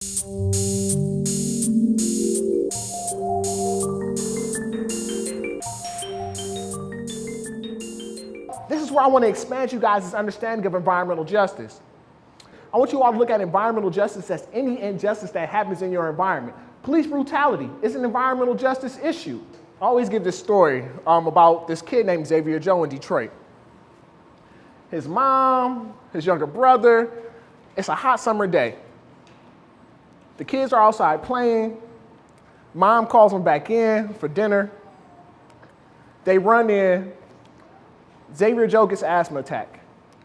This is where I want to expand you guys' understanding of environmental justice. I want you all to look at environmental justice as any injustice that happens in your environment. Police brutality is an environmental justice issue. I always give this story about this kid named Xavier Joe in Detroit. His mom, his younger brother, it's a hot summer day. The kids are outside playing. Mom calls them back in for dinner. They run in. Xavier Joe gets an asthma attack.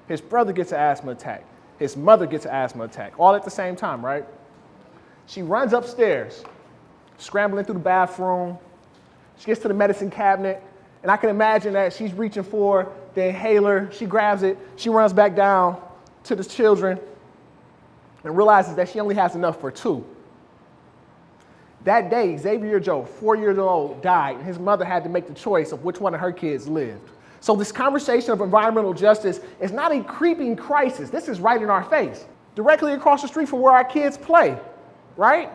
His brother gets an asthma attack. His mother gets an asthma attack, all at the same time, right? She runs upstairs, scrambling through the bathroom. She gets to the medicine cabinet, and I can imagine that she's reaching for the inhaler. She grabs it. She runs back down to the children and realizes that she only has enough for two. That day, Xavier Joe, 4 years old, died, and his mother had to make the choice of which one of her kids lived. So this conversation of environmental justice is not a creeping crisis. This is right in our face, directly across the street from where our kids play, right?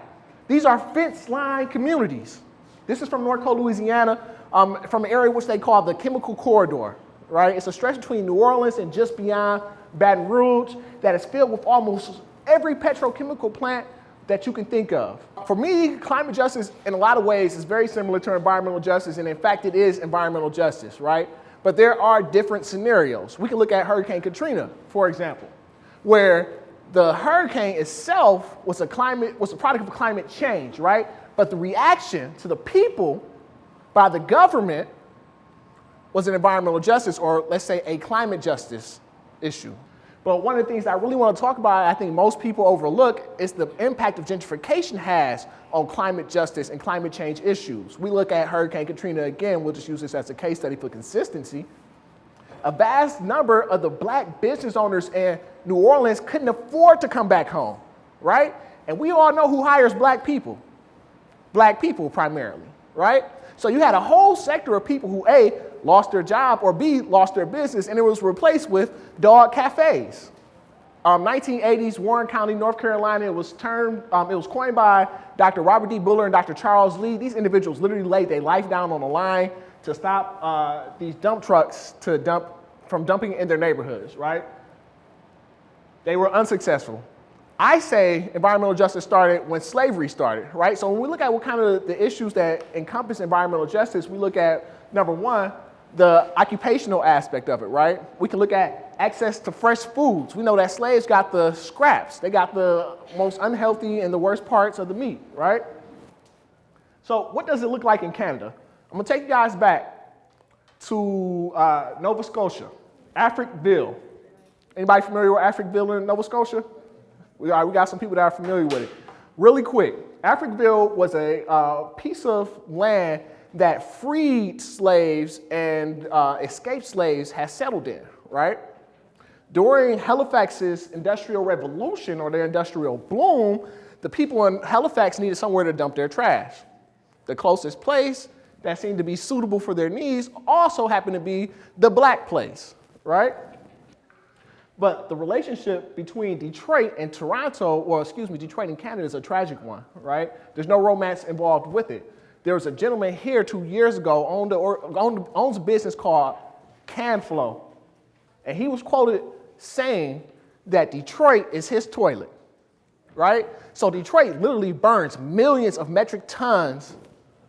These are fence-lined communities. This is from North Cole, Louisiana, from an area which they call the Chemical Corridor, right? It's a stretch between New Orleans and just beyond Baton Rouge that is filled with almost every petrochemical plant that you can think of. For me, climate justice in a lot of ways is very similar to environmental justice, and in fact it is environmental justice, right? But there are different scenarios. We can look at Hurricane Katrina, for example, where the hurricane itself was a product of climate change, right? But the reaction to the people by the government was an environmental justice, or let's say a climate justice issue. But one of the things I really want to talk about, I think most people overlook, is the impact of gentrification has on climate justice and climate change issues. We look at Hurricane Katrina again, we'll just use this as a case study for consistency. A vast number of the black business owners in New Orleans couldn't afford to come back home, right? And we all know who hires black people. Black people primarily, right? So you had a whole sector of people who A, lost their job, or B, lost their business, and it was replaced with dog cafes. 1980s, Warren County, North Carolina, it was coined by Dr. Robert D. Buller and Dr. Charles Lee. These individuals literally laid their life down on the line to stop these dump trucks from dumping in their neighborhoods, right? They were unsuccessful. I say environmental justice started when slavery started, right? So when we look at what kind of the issues that encompass environmental justice, we look at, number one, the occupational aspect of it, right? We can look at access to fresh foods. We know that slaves got the scraps. They got the most unhealthy and the worst parts of the meat, right? So what does it look like in Canada? I'm gonna take you guys back to Nova Scotia, Africville. Anybody familiar with Africville in Nova Scotia? We got some people that are familiar with it. Really quick, Africville was a piece of land that freed slaves and escaped slaves had settled in, right? During Halifax's industrial revolution, or their industrial bloom, the people in Halifax needed somewhere to dump their trash. The closest place that seemed to be suitable for their needs also happened to be the black place, right? But the relationship between Detroit and Toronto, Detroit and Canada is a tragic one, right? There's no romance involved with it. There was a gentleman here 2 years ago, owns a business called CanFlow. And he was quoted saying that Detroit is his toilet, right? So Detroit literally burns millions of metric tons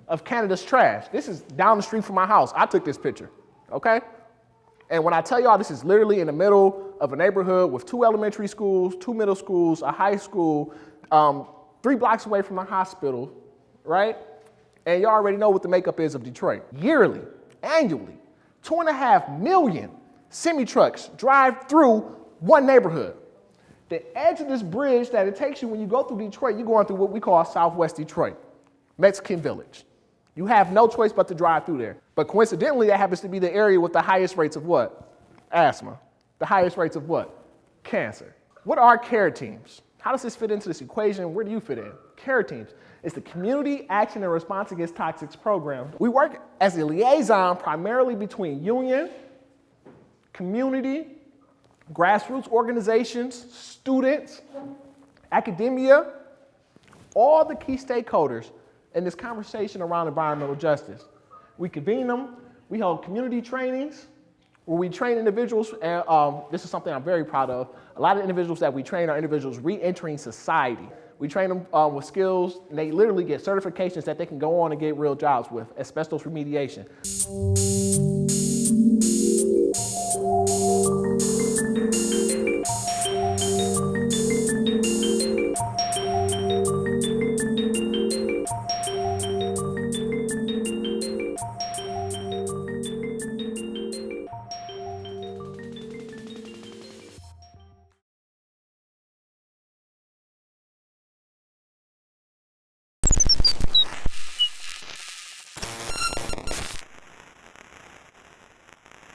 of Canada's trash. This is down the street from my house. I took this picture, okay? And when I tell y'all this is literally in the middle of a neighborhood with 2 elementary schools, 2 middle schools, a high school, 3 blocks away from a hospital, right? And you already know what the makeup is of Detroit. Yearly, annually, 2.5 million semi-trucks drive through one neighborhood. The edge of this bridge that it takes you when you go through Detroit, you're going through what we call Southwest Detroit, Mexican Village. You have no choice but to drive through there. But coincidentally, that happens to be the area with the highest rates of what? Asthma. The highest rates of what? Cancer. What are CARAT teams? How does this fit into this equation? Where do you fit in? CARAT teams. It's the Community Action and Response Against Toxics program. We work as a liaison primarily between union, community, grassroots organizations, students, academia, all the key stakeholders in this conversation around environmental justice. We convene them, we hold community trainings, where we train individuals, and this is something I'm very proud of. A lot of individuals that we train are individuals re-entering society. We train them with skills, and they literally get certifications that they can go on and get real jobs with, asbestos remediation.